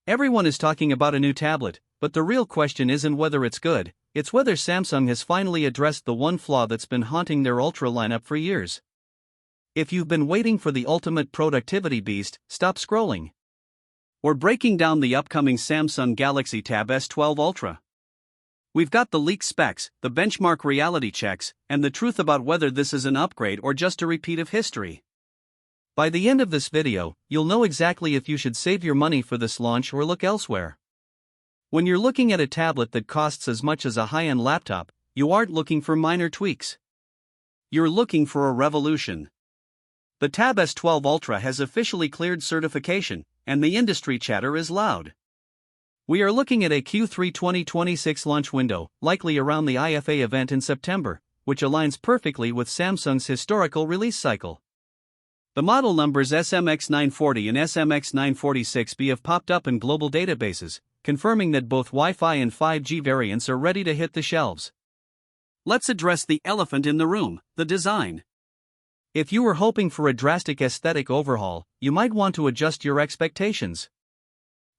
Everyone is talking about a new tablet, but the real question isn't whether it's good, it's whether Samsung has finally addressed the one flaw that's been haunting their Ultra lineup for years. If you've been waiting for the ultimate productivity beast, stop scrolling. We're breaking down the upcoming Samsung Galaxy Tab S12 Ultra. We've got the leaked specs, the benchmark reality checks, and the truth about whether this is an upgrade or just a repeat of history. By the end of this video, you'll know exactly if you should save your money for this launch or look elsewhere. When you're looking at a tablet that costs as much as a high-end laptop, you aren't looking for minor tweaks. You're looking for a revolution. The Tab S12 Ultra has officially cleared certification, and the industry chatter is loud. We are looking at a Q3 2026 launch window, likely around the IFA event in September, which aligns perfectly with Samsung's historical release cycle. The model numbers SMX940 and SMX946B have popped up in global databases, confirming that both Wi-Fi and 5G variants are ready to hit the shelves. Let's address the elephant in the room, the design. If you were hoping for a drastic aesthetic overhaul, you might want to adjust your expectations.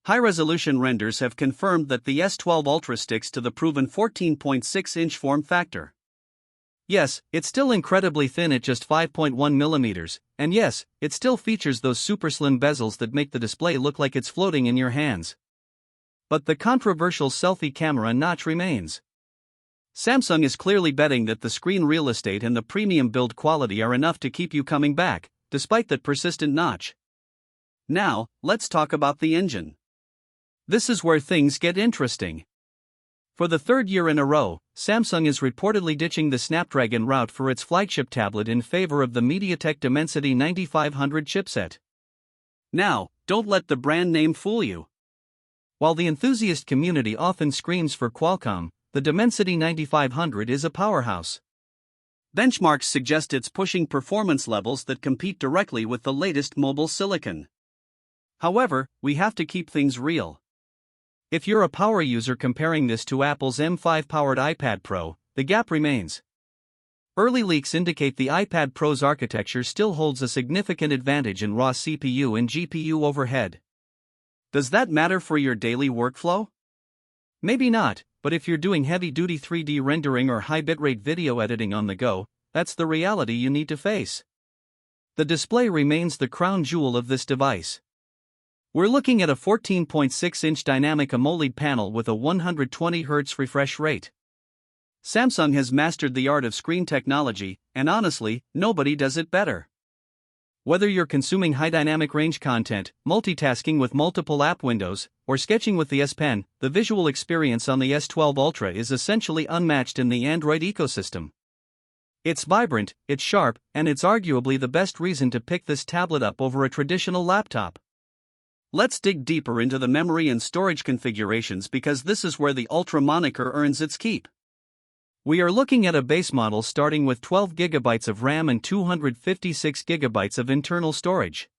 High-resolution renders have confirmed that the S12 Ultra sticks to the proven 14.6-inch form factor. Yes, it's still incredibly thin at just 5.1 mm, and yes, it still features those super slim bezels that make the display look like it's floating in your hands. But the controversial selfie camera notch remains. Samsung is clearly betting that the screen real estate and the premium build quality are enough to keep you coming back, despite that persistent notch. Now, let's talk about the engine. This is where things get interesting. For the third year in a row, Samsung is reportedly ditching the Snapdragon route for its flagship tablet in favor of the MediaTek Dimensity 9500 chipset. Now, don't let the brand name fool you. While the enthusiast community often screams for Qualcomm, the Dimensity 9500 is a powerhouse. Benchmarks suggest it's pushing performance levels that compete directly with the latest mobile silicon. However, we have to keep things real. If you're a power user comparing this to Apple's M5-powered iPad Pro, the gap remains. Early leaks indicate the iPad Pro's architecture still holds a significant advantage in raw CPU and GPU overhead. Does that matter for your daily workflow? Maybe not, but if you're doing heavy-duty 3D rendering or high bitrate video editing on the go, that's the reality you need to face. The display remains the crown jewel of this device. We're looking at a 14.6-inch Dynamic AMOLED panel with a 120Hz refresh rate. Samsung has mastered the art of screen technology, and honestly, nobody does it better. Whether you're consuming high dynamic range content, multitasking with multiple app windows, or sketching with the S Pen, the visual experience on the S12 Ultra is essentially unmatched in the Android ecosystem. It's vibrant, it's sharp, and it's arguably the best reason to pick this tablet up over a traditional laptop. Let's dig deeper into the memory and storage configurations because this is where the Ultra moniker earns its keep. We are looking at a base model starting with 12 GB of RAM and 256 GB of internal storage.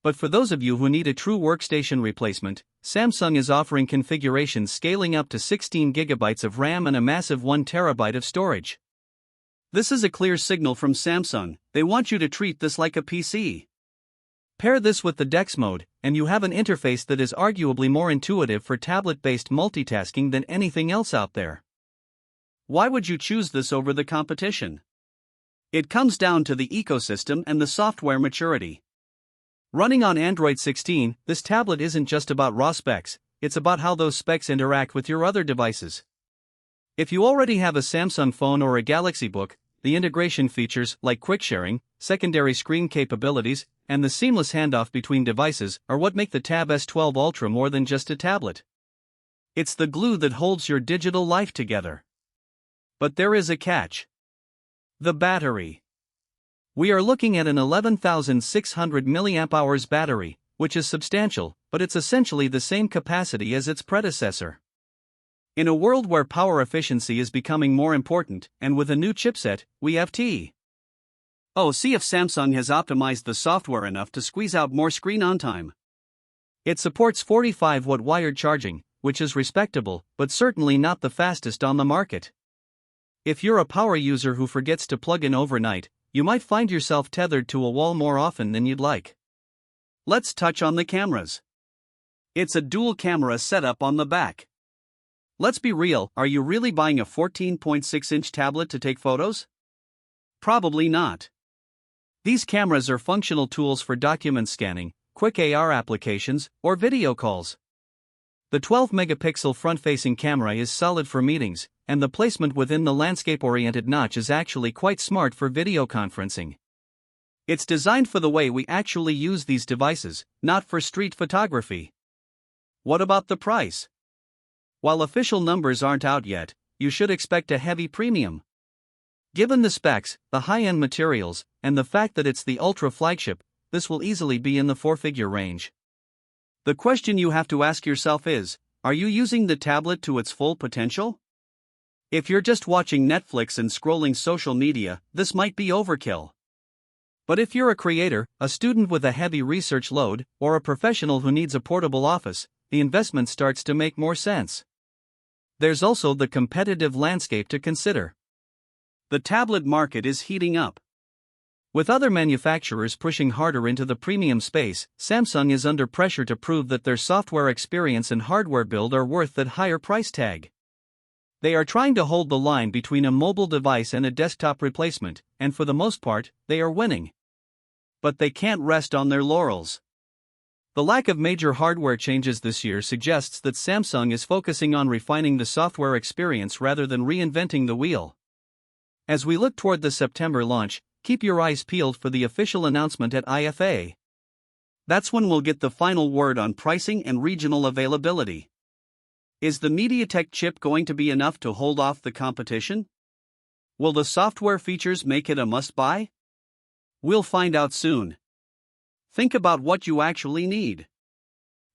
But for those of you who need a true workstation replacement, Samsung is offering configurations scaling up to 16 GB of RAM and a massive 1 TB of storage. This is a clear signal from Samsung, they want you to treat this like a PC. Pair this with the DeX mode, and you have an interface that is arguably more intuitive for tablet-based multitasking than anything else out there. Why would you choose this over the competition? It comes down to the ecosystem and the software maturity. Running on Android 16, this tablet isn't just about raw specs, it's about how those specs interact with your other devices. If you already have a Samsung phone or a Galaxy Book, the integration features like quick sharing, secondary screen capabilities, and the seamless handoff between devices are what make the Tab S12 Ultra more than just a tablet. It's the glue that holds your digital life together. But there is a catch. The battery. We are looking at an 11,600 mAh battery, which is substantial, but it's essentially the same capacity as its predecessor. In a world where power efficiency is becoming more important, and with a new chipset, we have see if Samsung has optimized the software enough to squeeze out more screen on time. It supports 45-watt wired charging, which is respectable, but certainly not the fastest on the market. If you're a power user who forgets to plug in overnight, you might find yourself tethered to a wall more often than you'd like. Let's touch on the cameras. It's a dual camera setup on the back. Let's be real, are you really buying a 14.6-inch tablet to take photos? Probably not. These cameras are functional tools for document scanning, quick AR applications, or video calls. The 12-megapixel front-facing camera is solid for meetings, and the placement within the landscape-oriented notch is actually quite smart for video conferencing. It's designed for the way we actually use these devices, not for street photography. What about the price? While official numbers aren't out yet, you should expect a heavy premium. Given the specs, the high-end materials, and the fact that it's the Ultra flagship, this will easily be in the four-figure range. The question you have to ask yourself is, are you using the tablet to its full potential? If you're just watching Netflix and scrolling social media, this might be overkill. But if you're a creator, a student with a heavy research load, or a professional who needs a portable office, the investment starts to make more sense. There's also the competitive landscape to consider. The tablet market is heating up. With other manufacturers pushing harder into the premium space, Samsung is under pressure to prove that their software experience and hardware build are worth that higher price tag. They are trying to hold the line between a mobile device and a desktop replacement, and for the most part, they are winning. But they can't rest on their laurels. The lack of major hardware changes this year suggests that Samsung is focusing on refining the software experience rather than reinventing the wheel. As we look toward the September launch, keep your eyes peeled for the official announcement at IFA. That's when we'll get the final word on pricing and regional availability. Is the MediaTek chip going to be enough to hold off the competition? Will the software features make it a must-buy? We'll find out soon. Think about what you actually need.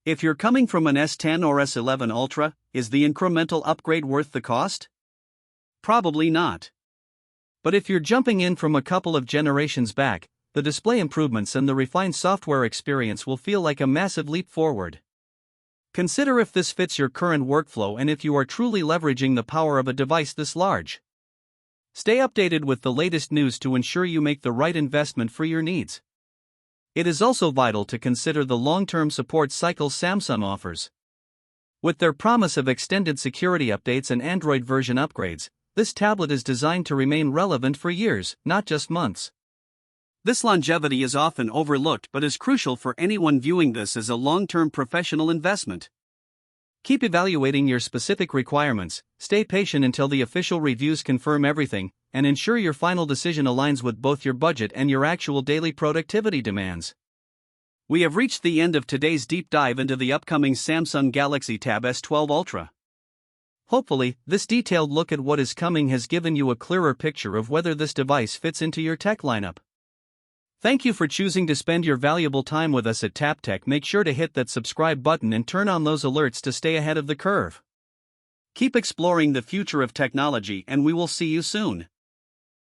If you're coming from an S10 or S11 Ultra, is the incremental upgrade worth the cost? Probably not. But if you're jumping in from a couple of generations back, the display improvements and the refined software experience will feel like a massive leap forward. Consider if this fits your current workflow and if you are truly leveraging the power of a device this large. Stay updated with the latest news to ensure you make the right investment for your needs. It is also vital to consider the long-term support cycle Samsung offers. With their promise of extended security updates and Android version upgrades, this tablet is designed to remain relevant for years, not just months. This longevity is often overlooked but is crucial for anyone viewing this as a long-term professional investment. Keep evaluating your specific requirements, stay patient until the official reviews confirm everything, and ensure your final decision aligns with both your budget and your actual daily productivity demands. We have reached the end of today's deep dive into the upcoming Samsung Galaxy Tab S12 Ultra. Hopefully, this detailed look at what is coming has given you a clearer picture of whether this device fits into your tech lineup. Thank you for choosing to spend your valuable time with us at TapTech. Make sure to hit that subscribe button and turn on those alerts to stay ahead of the curve. Keep exploring the future of technology, and we will see you soon.